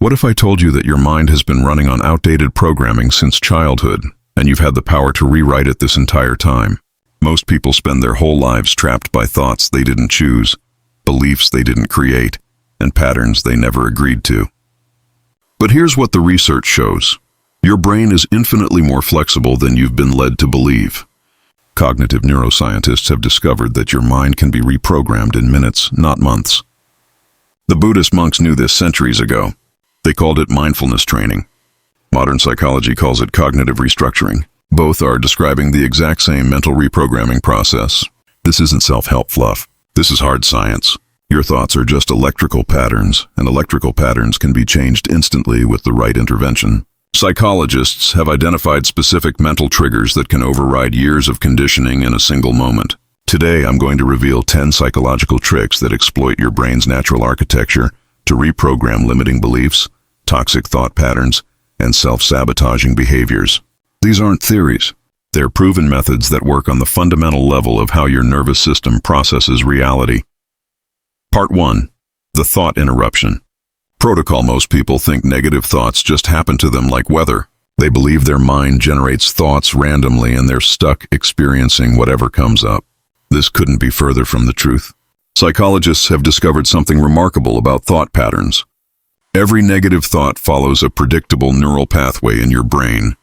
What if I told you that your mind has been running on outdated programming since childhood, and you've had the power to rewrite it this entire time? Most people spend their whole lives trapped by thoughts they didn't choose, beliefs they didn't create, and patterns they never agreed to. But here's what the research shows. Your brain is infinitely more flexible than you've been led to believe. Cognitive neuroscientists have discovered that your mind can be reprogrammed in minutes, not months. The Buddhist monks knew this centuries ago. They called it mindfulness training. Modern psychology calls it cognitive restructuring. Both are describing the exact same mental reprogramming process. This isn't self-help fluff. This is hard science. Your thoughts are just electrical patterns, and electrical patterns can be changed instantly with the right intervention. Psychologists have identified specific mental triggers that can override years of conditioning in a single moment. Today, I'm going to reveal 10 psychological tricks that exploit your brain's natural architecture to reprogram limiting beliefs, toxic thought patterns, and self-sabotaging behaviors. These aren't theories. They're proven methods that work on the fundamental level of how your nervous system processes reality. Part 1. The thought interruption. Protocol. Most people think negative thoughts just happen to them like weather. They believe their mind generates thoughts randomly and they're stuck experiencing whatever comes up. This couldn't be further from the truth. Psychologists have discovered something remarkable about thought patterns. Every negative thought follows a predictable neural pathway in your brain.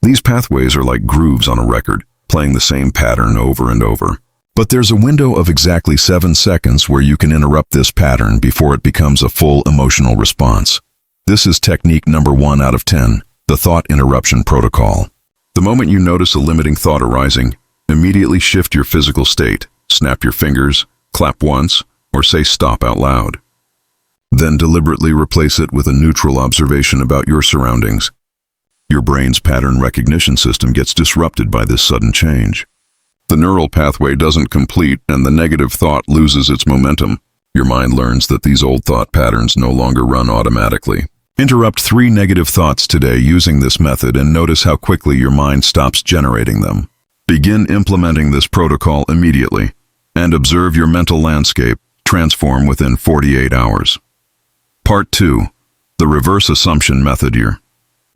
These pathways are like grooves on a record, playing the same pattern over and over. But there's a window of exactly 7 seconds where you can interrupt this pattern before it becomes a full emotional response. This is technique number 1 out of 10, the thought interruption protocol. The moment you notice a limiting thought arising, immediately shift your physical state, snap your fingers, clap once, or say stop out loud. Then deliberately replace it with a neutral observation about your surroundings. Your brain's pattern recognition system gets disrupted by this sudden change. The neural pathway doesn't complete and the negative thought loses its momentum. Your mind learns that these old thought patterns no longer run automatically. Interrupt 3 negative thoughts today using this method and notice how quickly your mind stops generating them. Begin implementing this protocol immediately and observe your mental landscape transform within 48 hours. Part 2. The reverse assumption method. Your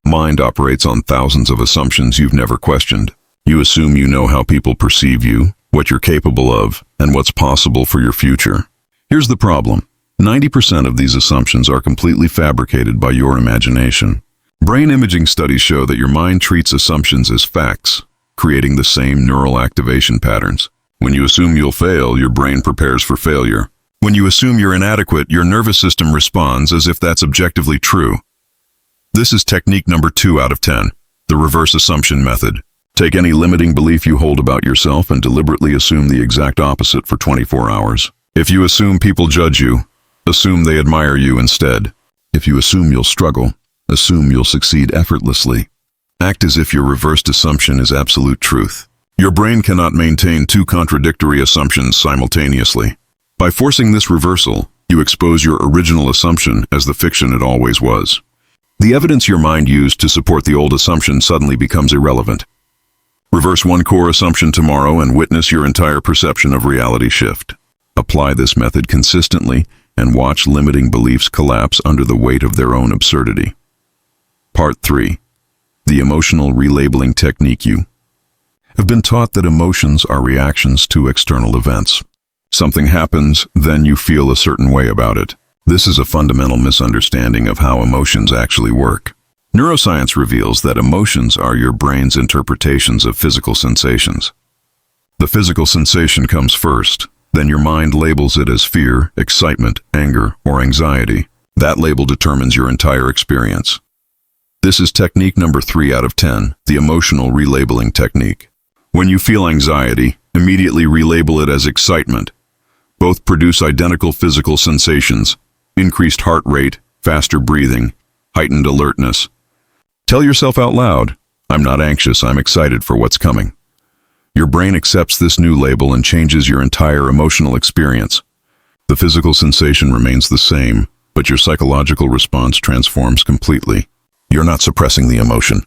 mind operates on thousands of assumptions you've never questioned. You assume you know how people perceive you, what you're capable of, and what's possible for your future. Here's the problem. 90% of these assumptions are completely fabricated by your imagination. Brain imaging studies show that your mind treats assumptions as facts, creating the same neural activation patterns. When you assume you'll fail, your brain prepares for failure. When you assume you're inadequate, your nervous system responds as if that's objectively true. This is technique number 2 out of 10, the reverse assumption method. Take any limiting belief you hold about yourself and deliberately assume the exact opposite for 24 hours. If you assume people judge you, assume they admire you instead. If you assume you'll struggle, assume you'll succeed effortlessly. Act as if your reversed assumption is absolute truth. Your brain cannot maintain 2 contradictory assumptions simultaneously. By forcing this reversal, you expose your original assumption as the fiction it always was. The evidence your mind used to support the old assumption suddenly becomes irrelevant. Reverse 1 core assumption tomorrow and witness your entire perception of reality shift. Apply this method consistently and watch limiting beliefs collapse under the weight of their own absurdity. Part 3. The emotional relabeling technique. You have been taught that emotions are reactions to external events. Something happens, then you feel a certain way about it. This is a fundamental misunderstanding of how emotions actually work. Neuroscience reveals that emotions are your brain's interpretations of physical sensations. The physical sensation comes first, then your mind labels it as fear, excitement, anger, or anxiety. That label determines your entire experience. This is technique number 3 out of 10, the emotional relabeling technique. When you feel anxiety, immediately relabel it as excitement. Both produce identical physical sensations: increased heart rate, faster breathing, heightened alertness. Tell yourself out loud, "I'm not anxious, I'm excited for what's coming." Your brain accepts this new label and changes your entire emotional experience. The physical sensation remains the same, but your psychological response transforms completely. You're not suppressing the emotion.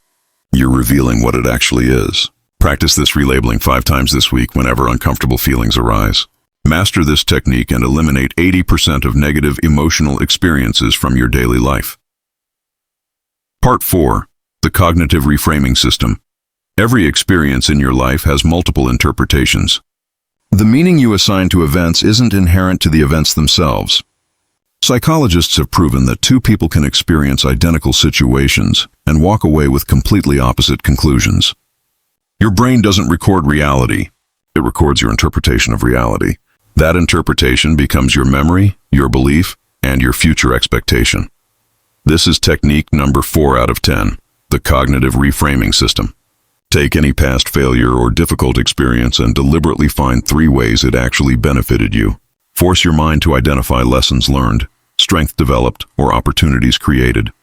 You're revealing what it actually is. Practice this relabeling 5 times this week whenever uncomfortable feelings arise. Master this technique and eliminate 80% of negative emotional experiences from your daily life. Part 4. The Cognitive Reframing System. Every experience in your life has multiple interpretations. The meaning you assign to events isn't inherent to the events themselves. Psychologists have proven that two people can experience identical situations and walk away with completely opposite conclusions. Your brain doesn't record reality. It records your interpretation of reality. That interpretation becomes your memory, your belief, and your future expectation. This is technique number 4 out of 10, the cognitive reframing system. Take any past failure or difficult experience and deliberately find 3 ways it actually benefited you. Force your mind to identify lessons learned, strength developed, or opportunities created.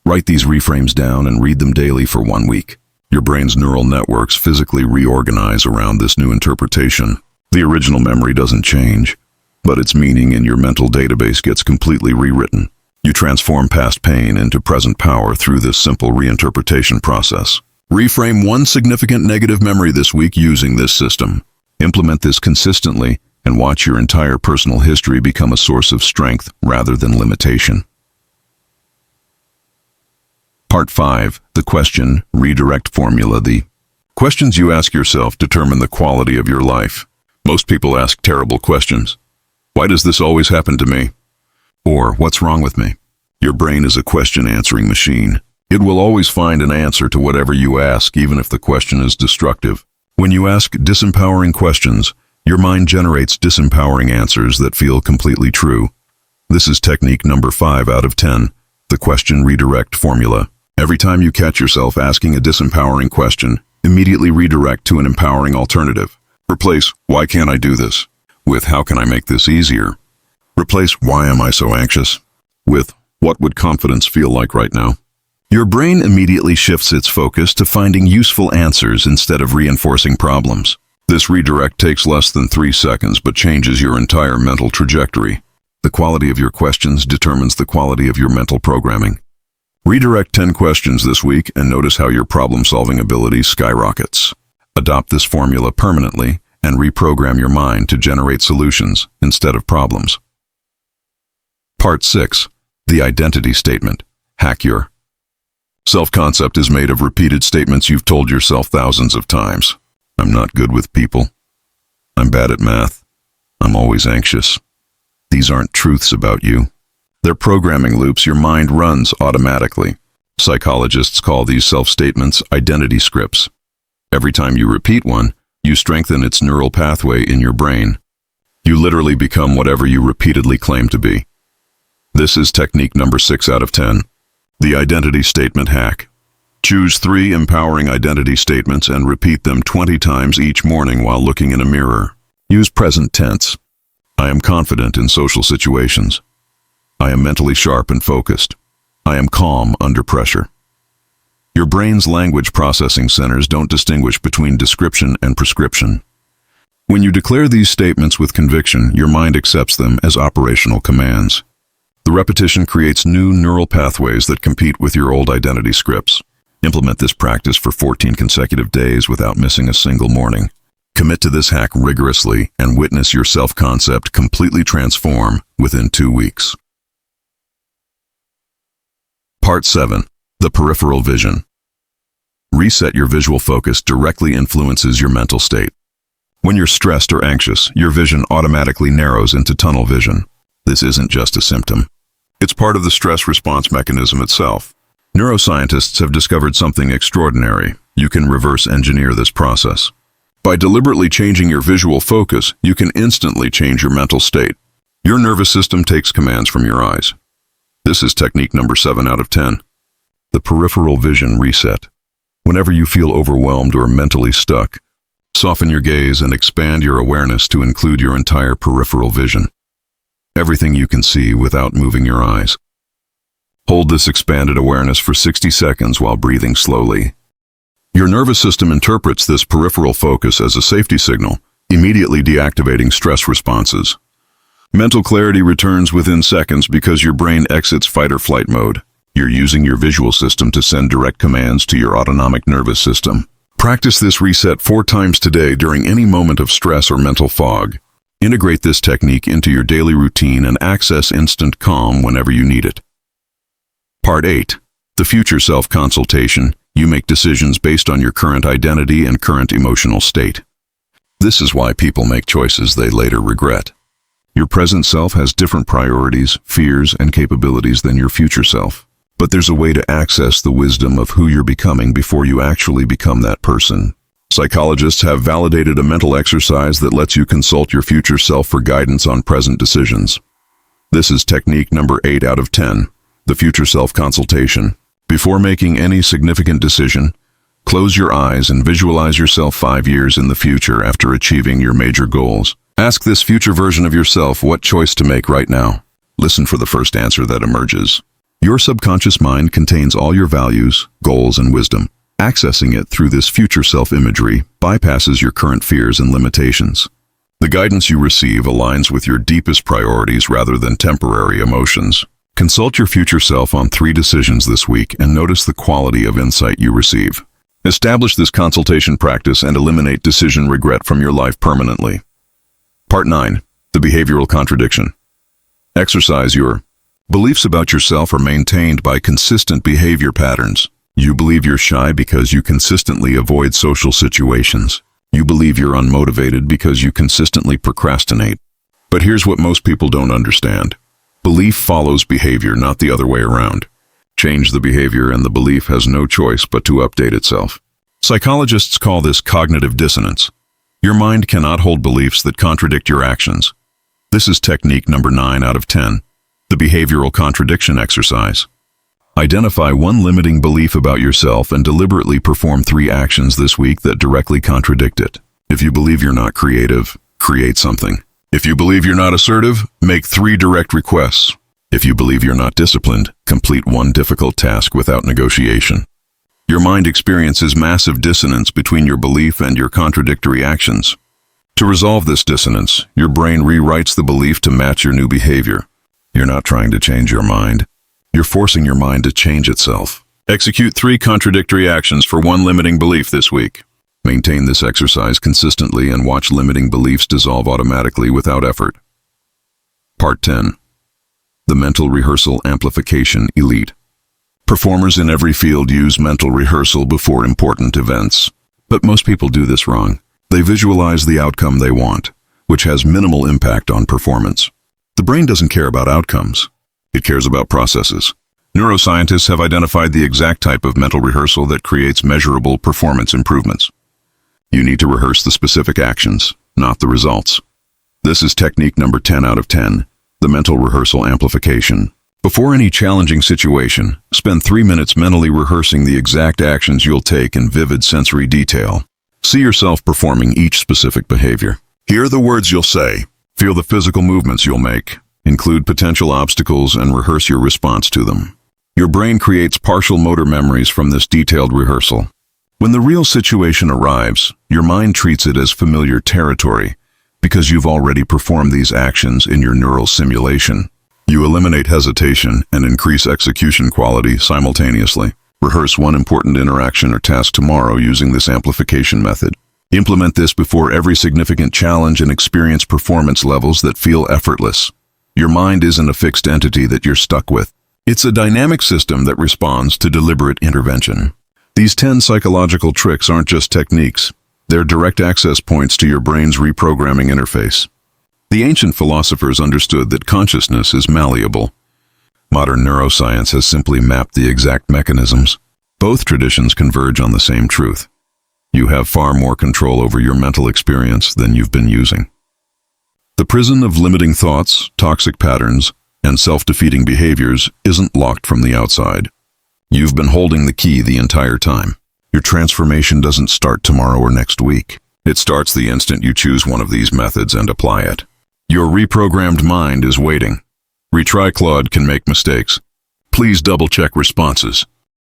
Write these reframes down and read them daily for 1 week. Your brain's neural networks physically reorganize around this new interpretation. The original memory doesn't change, but its meaning in your mental database gets completely rewritten. You transform past pain into present power through this simple reinterpretation process. Reframe 1 significant negative memory this week using this system. Implement this consistently and watch your entire personal history become a source of strength rather than limitation. Part 5. The Question Redirect Formula. The questions you ask yourself determine the quality of your life. Most people ask terrible questions. Why does this always happen to me? Or, what's wrong with me? Your brain is a question-answering machine. It will always find an answer to whatever you ask, even if the question is destructive. When you ask disempowering questions, your mind generates disempowering answers that feel completely true. This is technique number 5 out of 10, the question redirect formula. Every time you catch yourself asking a disempowering question, immediately redirect to an empowering alternative. Replace, "Why can't I do this?" with "How can I make this easier?" Replace "Why am I so anxious?" with "What would confidence feel like right now?" Your brain immediately shifts its focus to finding useful answers instead of reinforcing problems. This redirect takes less than 3 seconds but changes your entire mental trajectory. The quality of your questions determines the quality of your mental programming. Redirect 10 questions this week and notice how your problem-solving ability skyrockets. Adopt this formula permanently and reprogram your mind to generate solutions instead of problems. Part 6. The Identity Statement. Hack your self-concept is made of repeated statements you've told yourself thousands of times. I'm not good with people. I'm bad at math. I'm always anxious. These aren't truths about you. They're programming loops your mind runs automatically. Psychologists call these self-statements identity scripts. Every time you repeat one, you strengthen its neural pathway in your brain. You literally become whatever you repeatedly claim to be. This is technique number 6 out of 10. The Identity Statement Hack. Choose 3 empowering identity statements and repeat them 20 times each morning while looking in a mirror. Use present tense. I am confident in social situations. I am mentally sharp and focused. I am calm under pressure. Your brain's language processing centers don't distinguish between description and prescription. When you declare these statements with conviction, your mind accepts them as operational commands. The repetition creates new neural pathways that compete with your old identity scripts. Implement this practice for 14 consecutive days without missing a single morning. Commit to this hack rigorously and witness your self-concept completely transform within 2 weeks. Part 7. The Peripheral Vision. Reset your visual focus directly influences your mental state. When you're stressed or anxious, your vision automatically narrows into tunnel vision. This isn't just a symptom. It's part of the stress response mechanism itself. Neuroscientists have discovered something extraordinary. You can reverse engineer this process. By deliberately changing your visual focus, you can instantly change your mental state. Your nervous system takes commands from your eyes. This is technique number 7 out of 10. The Peripheral Vision Reset. Whenever you feel overwhelmed or mentally stuck, soften your gaze and expand your awareness to include your entire peripheral vision. Everything you can see without moving your eyes. Hold this expanded awareness for 60 seconds while breathing slowly. Your nervous system interprets this peripheral focus as a safety signal, immediately deactivating stress responses. Mental clarity returns within seconds because your brain exits fight-or-flight mode. You're using your visual system to send direct commands to your autonomic nervous system. Practice this reset 4 times today during any moment of stress or mental fog. Integrate this technique into your daily routine and access instant calm whenever you need it. Part 8. The future self consultation, you make decisions based on your current identity and current emotional state. This is why people make choices they later regret. Your present self has different priorities, fears, and capabilities than your future self. But there's a way to access the wisdom of who you're becoming before you actually become that person. Psychologists have validated a mental exercise that lets you consult your future self for guidance on present decisions. This is technique number 8 out of 10, the future self consultation. Before making any significant decision, close your eyes and visualize yourself 5 years in the future after achieving your major goals. Ask this future version of yourself what choice to make right now. Listen for the first answer that emerges. Your subconscious mind contains all your values, goals, and wisdom. Accessing it through this future self-imagery bypasses your current fears and limitations. The guidance you receive aligns with your deepest priorities rather than temporary emotions. Consult your future self on 3 decisions this week and notice the quality of insight you receive. Establish this consultation practice and eliminate decision regret from your life permanently. Part 9. The behavioral contradiction. Exercise your beliefs about yourself are maintained by consistent behavior patterns. You believe you're shy because you consistently avoid social situations. You believe you're unmotivated because you consistently procrastinate. But here's what most people don't understand. Belief follows behavior, not the other way around. Change the behavior and the belief has no choice but to update itself. Psychologists call this cognitive dissonance. Your mind cannot hold beliefs that contradict your actions. This is technique number 9 out of 10. The behavioral contradiction exercise. Identify one limiting belief about yourself and deliberately perform 3 actions this week that directly contradict it. If you believe you're not creative, create something. If you believe you're not assertive, make 3 direct requests. If you believe you're not disciplined, complete 1 difficult task without negotiation. Your mind experiences massive dissonance between your belief and your contradictory actions. To resolve this dissonance, your brain rewrites the belief to match your new behavior. You're not trying to change your mind. You're forcing your mind to change itself. Execute 3 contradictory actions for 1 limiting belief this week. Maintain this exercise consistently and watch limiting beliefs dissolve automatically without effort. Part 10. The mental rehearsal amplification elite. Performers in every field use mental rehearsal before important events. But most people do this wrong. They visualize the outcome they want, which has minimal impact on performance. The brain doesn't care about outcomes. It cares about processes. Neuroscientists have identified the exact type of mental rehearsal that creates measurable performance improvements. You need to rehearse the specific actions, not the results. This is technique number 10 out of 10, the mental rehearsal amplification. Before any challenging situation, spend 3 minutes mentally rehearsing the exact actions you'll take in vivid sensory detail. See yourself performing each specific behavior. Hear the words you'll say. Feel the physical movements you'll make. Include potential obstacles and rehearse your response to them. Your brain creates partial motor memories from this detailed rehearsal. When the real situation arrives, your mind treats it as familiar territory because you've already performed these actions in your neural simulation. You eliminate hesitation and increase execution quality simultaneously. Rehearse 1 important interaction or task tomorrow using this amplification method. Implement this before every significant challenge and experience performance levels that feel effortless. Your mind isn't a fixed entity that you're stuck with. It's a dynamic system that responds to deliberate intervention. These 10 psychological tricks aren't just techniques. They're direct access points to your brain's reprogramming interface. The ancient philosophers understood that consciousness is malleable. Modern neuroscience has simply mapped the exact mechanisms. Both traditions converge on the same truth. You have far more control over your mental experience than you've been using. The prison of limiting thoughts, toxic patterns, and self-defeating behaviors isn't locked from the outside. You've been holding the key the entire time. Your transformation doesn't start tomorrow or next week. It starts the instant you choose one of these methods and apply it. Your reprogrammed mind is waiting. Retry Claude can make mistakes. Please double-check responses.